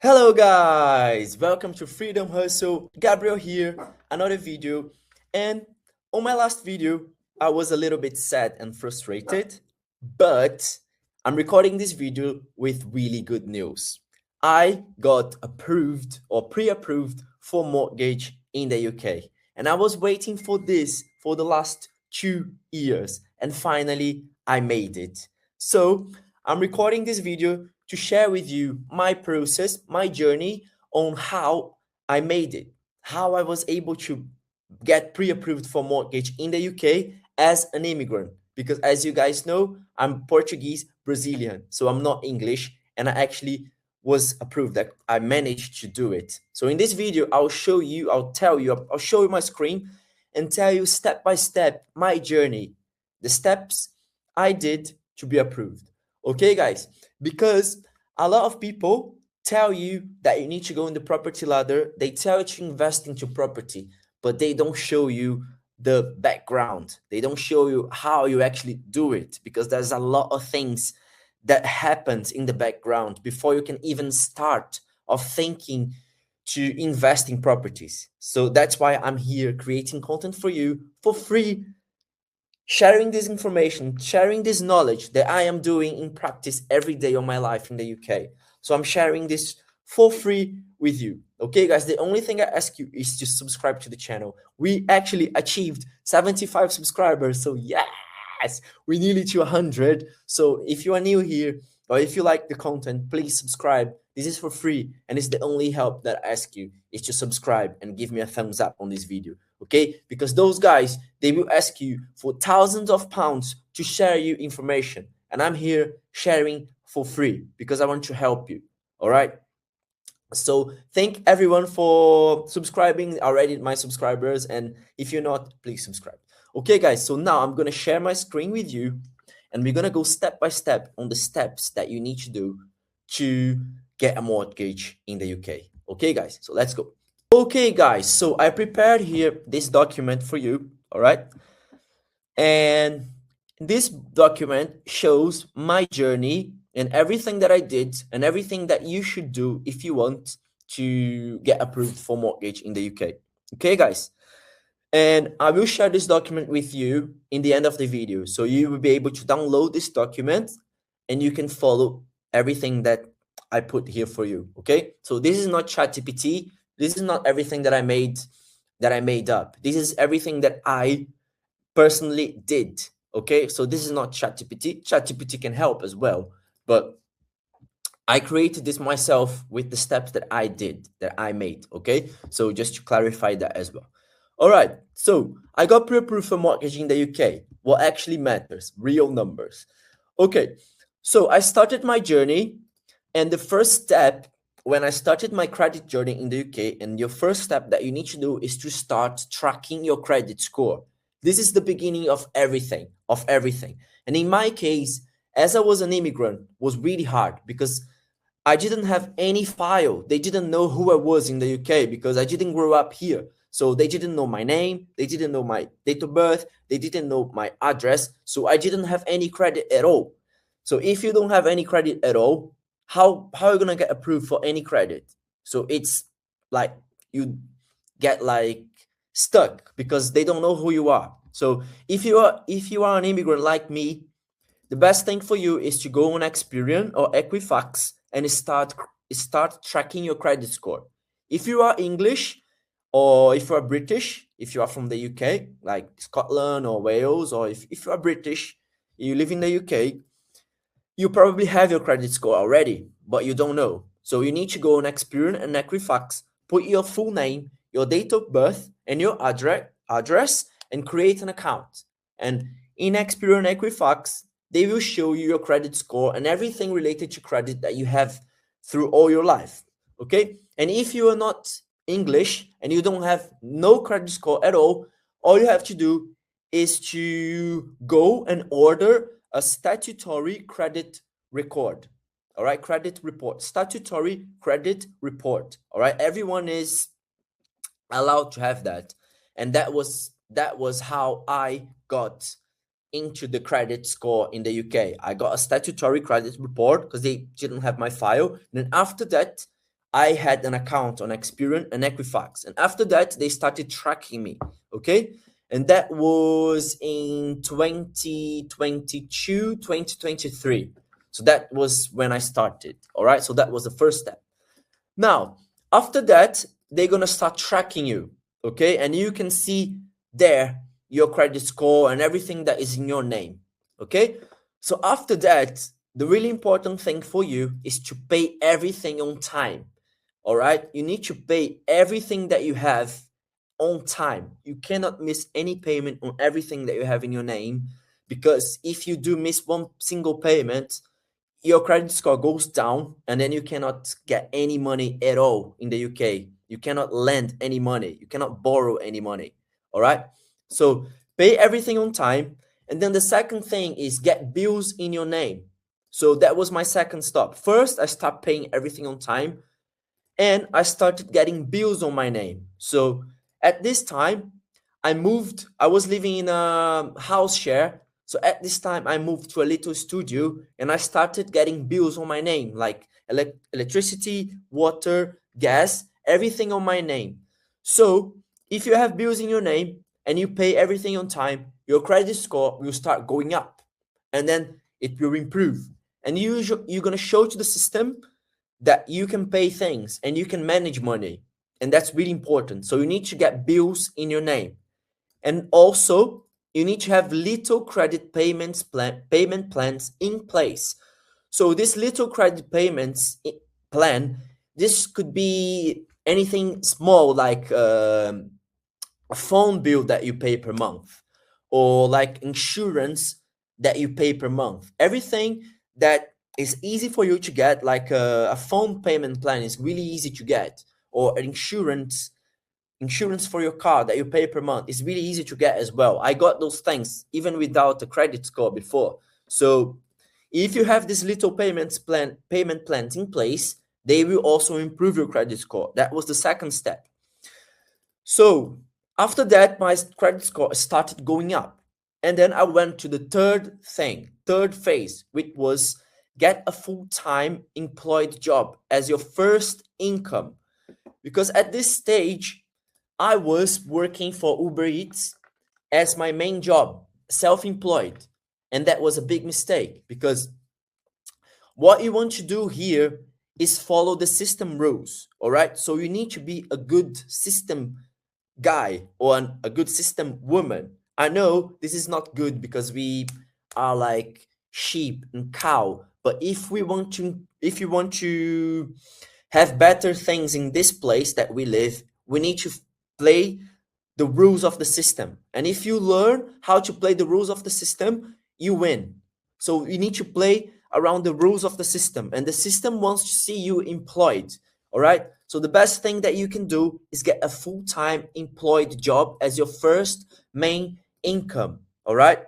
Hello guys, welcome to Freedom Hustle. Gabriel here, another video. And on my last video, I was a little bit sad and frustrated, but I'm recording this video with really good news. I got approved or pre-approved for mortgage in the UK. And I was waiting for this for the last 2 years, and finally I made it. So I'm recording this video to share with you my process, my journey on how I made it, how I was able to get pre-approved for mortgage in the UK as an immigrant. Because as you guys know, I'm Portuguese Brazilian, so I'm not English, and I actually was approved that I managed to do it. So in this video, I'll show you, I'll show you my screen and tell you step by step my journey, the steps I did to be approved. Okay, guys, because a lot of people tell you that you need to go in the property ladder, they tell you to invest into property, but they don't show you the background. They don't show you how you actually do it, because there's a lot of things that happens in the background before you can even start of thinking to invest in properties. So that's why I'm here creating content for you for free, sharing this information, sharing this knowledge that I am doing in practice every day of my life in the UK. So I'm sharing this for free with you. Okay, guys, the only thing I ask you is to subscribe to the channel. We actually achieved 75 subscribers. So yes, we're nearly to 100. So if you are new here or if you like the content, please subscribe. This is for free, and it's the only help that I ask you is to subscribe and give me a thumbs up on this video. Okay, because those guys, they will ask you for thousands of pounds to share you information, and I'm here sharing for free because I want to help you. All right, so thank everyone for subscribing already, my subscribers, and if you're not, please subscribe. Okay, guys, so now I'm gonna share my screen with you, and we're gonna go step by step on the steps that you need to do to get a mortgage in the UK. Okay, guys, so let's go. Okay, guys, so I prepared here this document for you, all right? And this document shows my journey and everything that I did and everything that you should do if you want to get approved for mortgage in the UK. Okay, guys? And I will share this document with you in the end of the video. So you will be able to download this document and you can follow everything that I put here for you. Okay, so this is not ChatGPT. This is not everything that I made up. This is everything that I personally did. Okay, so this is not ChatGPT. ChatGPT can help as well, but I created this myself with the steps that I did, that I made. Okay, so just to clarify that as well. All right, so I got pre-approved for mortgage in the UK. What actually matters? Real numbers. Okay, so I started my journey, and the first step when I started my credit journey in the UK, and your first step that you need to do is to start tracking your credit score. This is the beginning of everything, And in my case, as I was an immigrant, was really hard because I didn't have any file. They didn't know who I was in the UK because I didn't grow up here. So they didn't know my name, they didn't know my date of birth, they didn't know my address. So I didn't have any credit at all. So if you don't have any credit at all, how are you gonna get approved for any credit? So it's like you get like stuck because they don't know who you are. So if you are an immigrant like me, the best thing for you is to go on Experian or Equifax and start tracking your credit score. If you are English or if you are British, if you are from the UK, like Scotland or Wales, or if you are British, you live in the UK, you probably have your credit score already, but you don't know. So you need to go on Experian and Equifax, put your full name, your date of birth, and your address, and create an account. And in Experian and Equifax, they will show you your credit score and everything related to credit that you have through all your life. Okay? And if you are not English and you don't have no credit score at all you have to do is to go and order a statutory credit record. All right, credit report, statutory credit report. All right, everyone is allowed to have that, and that was how I got into the credit score in the UK. I got a statutory credit report because they didn't have my file. And then after that, I had an account on Experian and Equifax. And after that, they started tracking me. Okay. And that was in 2022, 2023. So that was when I started. All right. So that was the first step. Now, after that, they're going to start tracking you. Okay. And you can see there your credit score and everything that is in your name. Okay. So after that, the really important thing for you is to pay everything on time. All right. You need to pay everything that you have on time. You cannot miss any payment on everything that you have in your name, because if you do miss one single payment, your credit score goes down and then you cannot get any money at all in the UK. You cannot lend any money. You cannot borrow any money. All right. So pay everything on time. And then the second thing is get bills in your name. So that was my second stop. First, I stopped paying everything on time and I started getting bills on my name. So at this time, I was living in a house share. So at this time, I moved to a little studio and I started getting bills on my name, like electricity, water, gas, everything on my name. So if you have bills in your name and you pay everything on time, your credit score will start going up and then it will improve. And you're going to show to the system that you can pay things and you can manage money. And that's really important. So you need to get bills in your name. And also, you need to have little credit payment plans in place. So this little credit plan, this could be anything small like a phone bill that you pay per month, or like insurance that you pay per month. Everything that is easy for you to get, like a phone payment plan is really easy to get, or insurance for your car that you pay per month is really easy to get as well. I got those things even without a credit score before. So if you have these little payment plans in place, they will also improve your credit score. That was the second step. So after that, my credit score started going up. And then I went to the third phase, which was get a full-time employed job as your first income. Because at this stage, I was working for Uber Eats as my main job, self-employed. And that was a big mistake, because what you want to do here is follow the system rules. All right. So you need to be a good system guy or a good system woman. I know this is not good because we are like sheep and cow, but if you want to have better things in this place that we live, we need to play the rules of the system. And if you learn how to play the rules of the system, you win. So you need to play around the rules of the system, and the system wants to see you employed. All right. So the best thing that you can do is get a full-time employed job as your first main income. All right.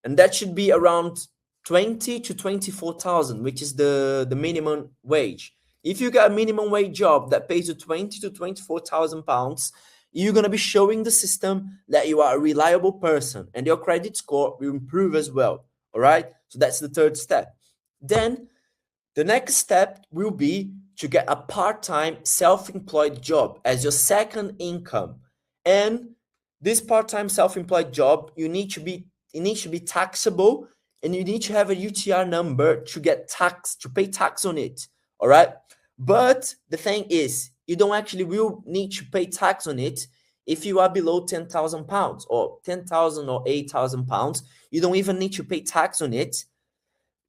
And that should be around 20 to 24,000, which is the minimum wage. If you get a minimum wage job that pays you 20 to 24,000 pounds, you're going to be showing the system that you are a reliable person, and your credit score will improve as well. All right. So that's the third step. Then the next step will be to get a part-time self-employed job as your second income. And this part-time self-employed job, it needs to be taxable, and you need to have a UTR number to get tax, to pay tax on it. All right. But the thing is, you don't actually will need to pay tax on it if you are below 10,000 pounds or 10,000 or 8,000 pounds. You don't even need to pay tax on it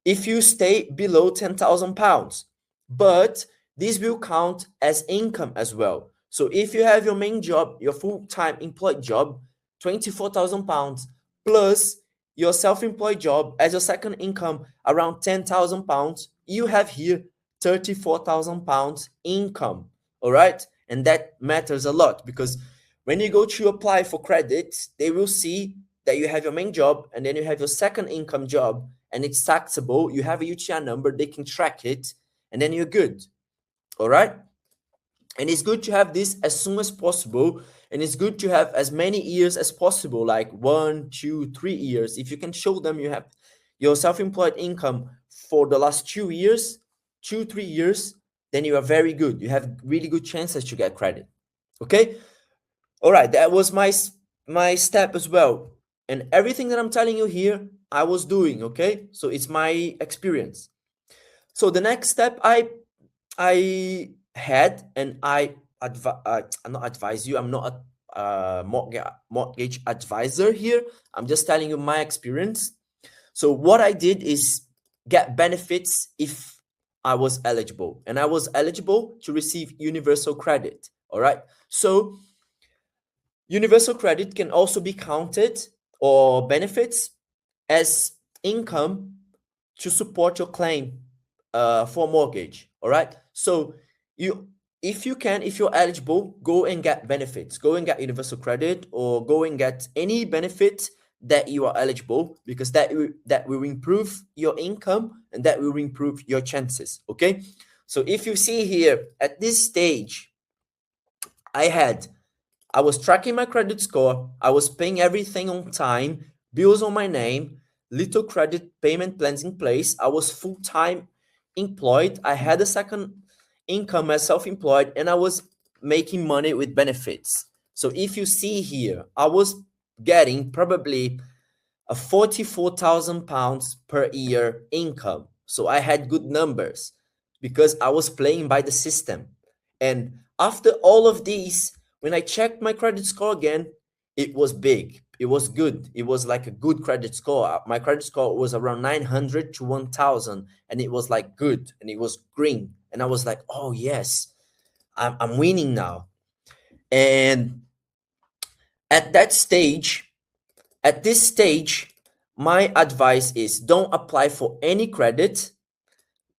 if you stay below 10,000 pounds. But this will count as income as well. So if you have your main job, your full-time employed job, 24,000 pounds, plus your self-employed job as your second income around 10,000 pounds, you have here 34,000 pounds income. All right. And that matters a lot, because when you go to apply for credit, they will see that you have your main job and then you have your second income job, and it's taxable. You have a UTR number, they can track it, and then you're good. All right. And it's good to have this as soon as possible, and it's good to have as many years as possible, like 1, 2, 3 years. If you can show them you have your self-employed income for the last 2 years, 2, 3 years, then you are very good. You have really good chances to get credit. Okay. All right. That was my step as well. And everything that I'm telling you here, I was doing. Okay. So it's my experience. So the next step I had, and I'm not advise you. I'm not a mortgage advisor here. I'm just telling you my experience. So what I did is get benefits if I was eligible, and I was eligible to receive universal credit. All right. So universal credit can also be counted, or benefits, as income to support your claim for mortgage. All right. So you, if you're eligible, go and get benefits. Go and get universal credit, or go and get any benefit that you are eligible, because that will improve your income, and that will improve your chances. Okay. So if you see here at this stage, I was tracking my credit score. I was paying everything on time, bills on my name, little credit payment plans in place. I was full-time employed. I had a second income as self-employed, and I was making money with benefits. So if you see here, I was getting probably a 44,000 pounds per year income. So I had good numbers because I was playing by the system. And after all of these, when I checked my credit score again, it was big. It was good. It was like a good credit score. My credit score was around 900 to 1,000, and it was like good, and it was green. And I was like, oh, yes, I'm winning now. And at that stage, at this stage, my advice is don't apply for any credit,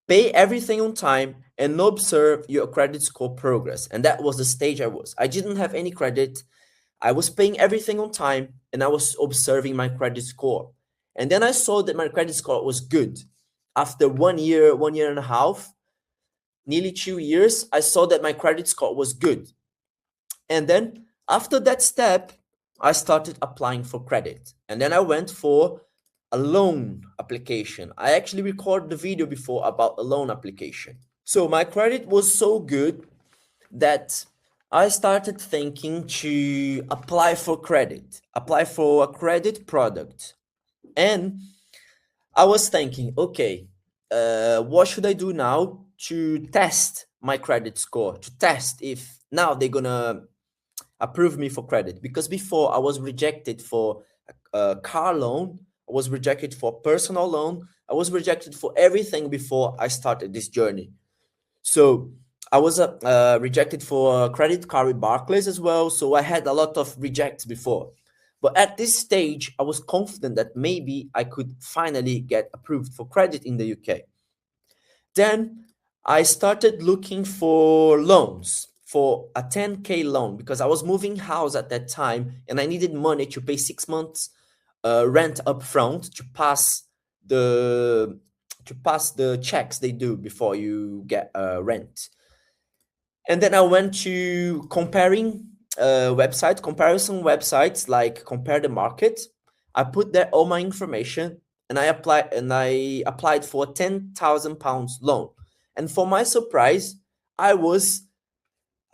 pay everything on time, and observe your credit score progress. And that was the stage I was. I didn't have any credit. I was paying everything on time, and I was observing my credit score. And then I saw that my credit score was good. After 1 year, 1 year and a half, nearly 2 years, I saw that my credit score was good. And then after that step, I started applying for credit. And then I went for a loan application. I actually recorded the video before about a loan application. So my credit was so good that I started thinking to apply for credit, apply for a credit product. And I was thinking, okay, what should I do now to test my credit score, to test if now they're gonna approve me for credit? Because before I was rejected for a car loan, I was rejected for personal loan, I was rejected for everything before I started this journey. So I was rejected for a credit card with Barclays as well. So I had a lot of rejects before. But at this stage, I was confident that maybe I could finally get approved for credit in the UK. Then I started looking for loans, for a 10K loan, because I was moving house at that time and I needed money to pay 6 months rent up front to pass the checks they do before you get rent. And then I went to comparison websites like Compare the Market. I put there all my information, and I applied for a £10,000 loan. And for my surprise, I was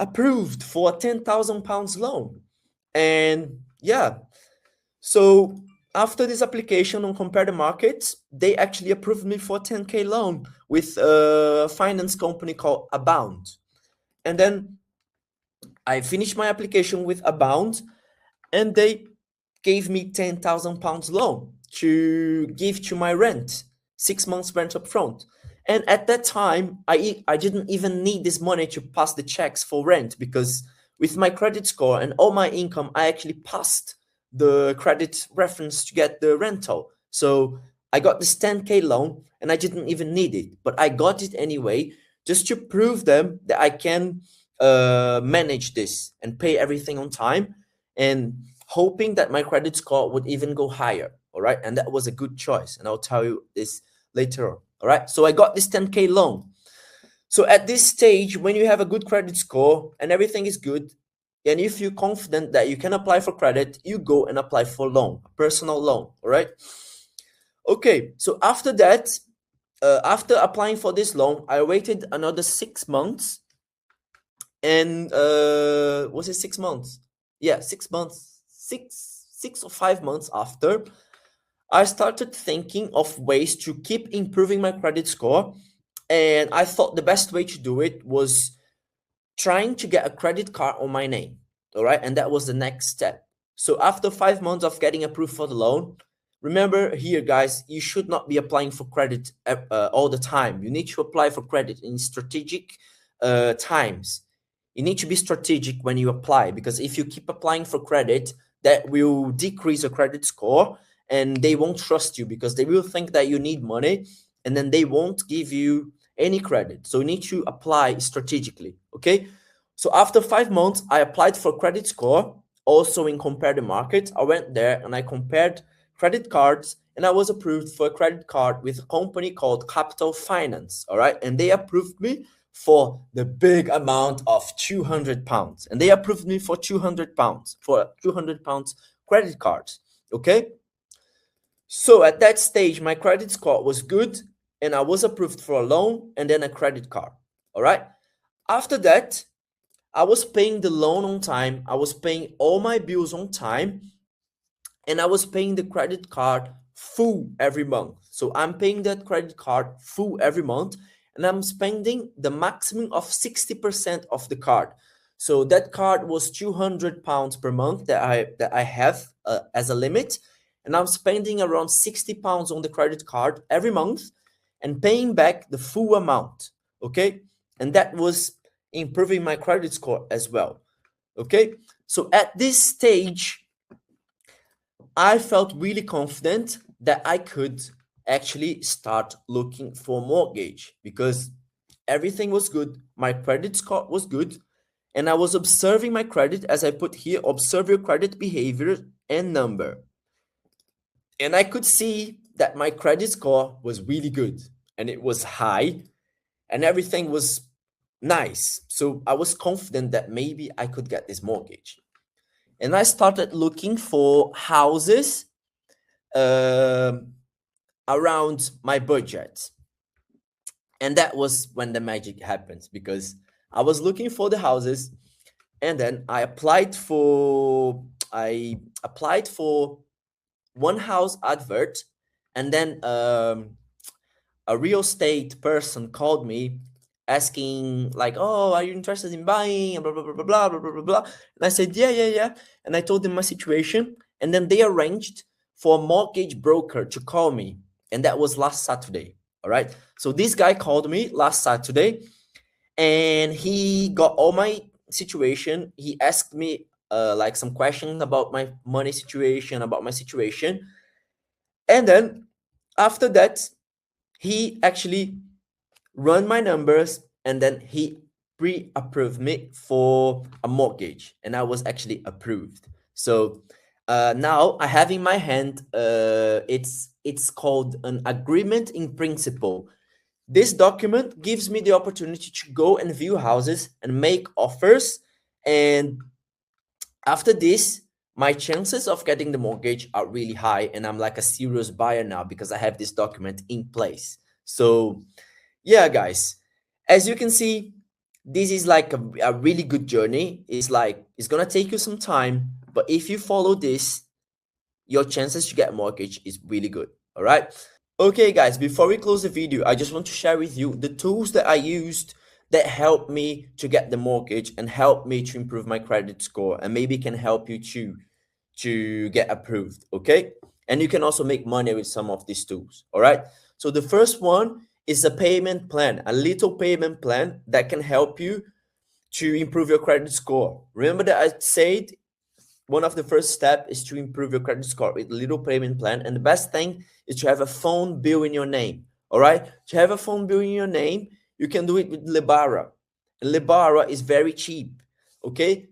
approved for a £10,000 loan. And yeah, so after this application on Compare the Market, they actually approved me for a 10K loan with a finance company called Abound. And then I finished my application with Abound, and they gave me £10,000 loan to give to my rent, 6 months rent up front. And at that time, I didn't even need this money to pass the checks for rent, because with my credit score and all my income, I actually passed the credit reference to get the rental. So I got this 10K loan and I didn't even need it, but I got it anyway, just to prove them that I can manage this and pay everything on time, and hoping that my credit score would even go higher. All right. And that was a good choice. And I'll tell you this later on. All right. So I got this 10K loan. So at this stage, when you have a good credit score and everything is good, and if you're confident that you can apply for credit, you go and apply for loan, a personal loan. All right. Okay. So after that, after applying for this loan, I waited another 6 months, and was it 6 months? Yeah, 6 months, 6 or 5 months after, I started thinking of ways to keep improving my credit score, and I thought the best way to do it was trying to get a credit card on my name. All right. And that was the next step. So after 5 months of getting approved for the loan, remember here, guys, you should not be applying for credit all the time. You need to apply for credit in strategic times. You need to be strategic when you apply, because if you keep applying for credit, that will decrease your credit score, and they won't trust you because they will think that you need money, and then they won't give you any credit. So you need to apply strategically. Okay. So after 5 months, I applied for credit score. Also in Compare the Market, I went there and I compared credit cards, and I was approved for a credit card with a company called Capital Finance. All right. And they approved me for the big amount of £200. And they approved me for £200 for £200 credit cards. Okay. So at that stage, my credit score was good, and I was approved for a loan and then a credit card. All right. After that, I was paying the loan on time. I was paying all my bills on time, and I was paying the credit card full every month. So I'm paying that credit card full every month, and I'm spending the maximum of 60% of the card. So that card was £200 per month that I have as a limit, and I'm spending around £60 on the credit card every month and paying back the full amount. Okay, and that was improving my credit score as well. Okay, so at this stage, I felt really confident that I could actually start looking for a mortgage because everything was good. My credit score was good, and I was observing my credit, as I put here, observe your credit behavior and number. And I could see that my credit score was really good and it was high and everything was nice. So I was confident that maybe I could get this mortgage. And I started looking for houses around my budget. And that was when the magic happens, because I was looking for the houses, and then I applied for one house advert, and then a real estate person called me asking like, "Oh, are you interested in buying?" And blah blah blah blah blah blah blah blah. And I said, "Yeah, yeah, yeah." And I told them my situation, and then they arranged for a mortgage broker to call me, and that was last Saturday. All right. So this guy called me last Saturday, and he got all my situation. He asked me like some questions about my money situation, about my situation, and then after that, he actually run my numbers, and then he pre-approved me for a mortgage, and I was actually approved. So now I have in my hand, it's called an agreement in principle. This document gives me the opportunity to go and view houses and make offers, and after this, my chances of getting the mortgage are really high, and I'm like a serious buyer now because I have this document in place. So yeah, guys, as you can see, this is like a really good journey. It's like it's gonna take you some time, but if you follow this, your chances to get a mortgage is really good. All right. Okay, guys, before we close the video, I just want to share with you the tools that I used that helped me to get the mortgage and helped me to improve my credit score, and maybe can help you to get approved. Okay. And you can also make money with some of these tools. All right. So the first one is a payment plan, a little payment plan that can help you to improve your credit score. Remember that I said one of the first steps is to improve your credit score with a little payment plan. And the best thing is to have a phone bill in your name. All right. To have a phone bill in your name, you can do it with Lebara. And Lebara is very cheap. Okay.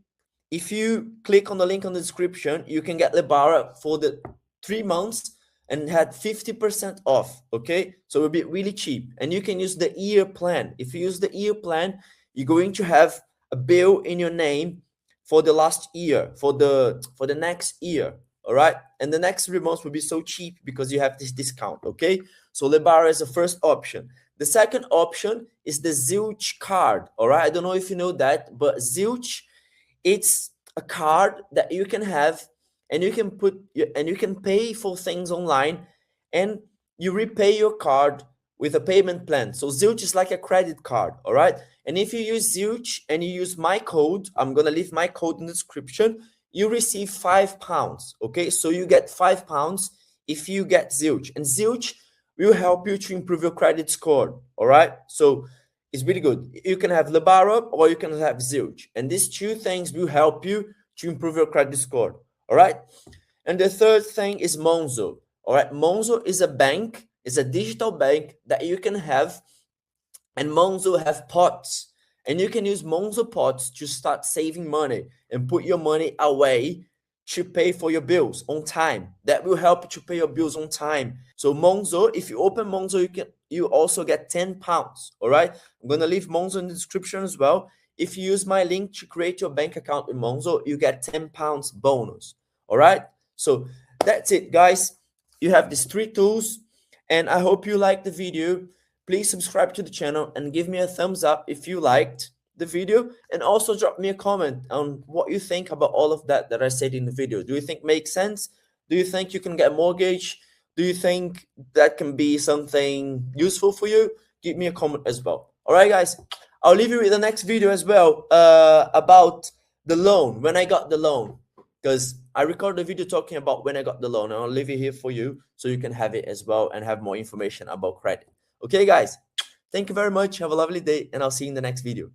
If you click on the link on the description, you can get Lebara for the 3 months and had 50% off. Okay. So it will be really cheap. And you can use the year plan. If you use the year plan, you're going to have a bill in your name for the last year, for the next year. all right? And the next 3 months will be so cheap because you have this discount, okay? So Lebara is the first option. The second option is the Zilch card, all right? I don't know if you know that, but Zilch, it's a card that you can have, and you can pay for things online, and you repay your card with a payment plan. So Zilch is like a credit card, all right? And if you use Zilch and you use my code, I'm gonna leave my code in the description, you receive £5, okay? So you get £5 if you get Zilch. And Zilch will help you to improve your credit score, all right? So it's really good. You can have Lebara or you can have Zilch. And these two things will help you to improve your credit score, all right? And the third thing is Monzo, all right? Monzo is a bank, is a digital bank that you can have, and Monzo have pots. And you can use Monzo pots to start saving money and put your money away to pay for your bills on time. That will help you to pay your bills on time. So Monzo, if you open Monzo, you also get £10. All right. I'm gonna leave Monzo in the description as well. If you use my link to create your bank account with Monzo, you get £10 bonus. All right. So that's it, guys. You have these 3 tools, and I hope you liked the video. Please subscribe to the channel and give me a thumbs up if you liked the video, and also drop me a comment on what you think about all of that I said in the video. Do you think makes sense? Do you think you can get a mortgage? Do you think that can be something useful for you? Give me a comment as well. All right, guys, I'll leave you with the next video as well, about the loan, when I got the loan, because I recorded a video talking about when I got the loan, and I'll leave it here for you so you can have it as well and have more information about credit. Okay, guys, thank you very much. Have a lovely day, and I'll see you in the next video.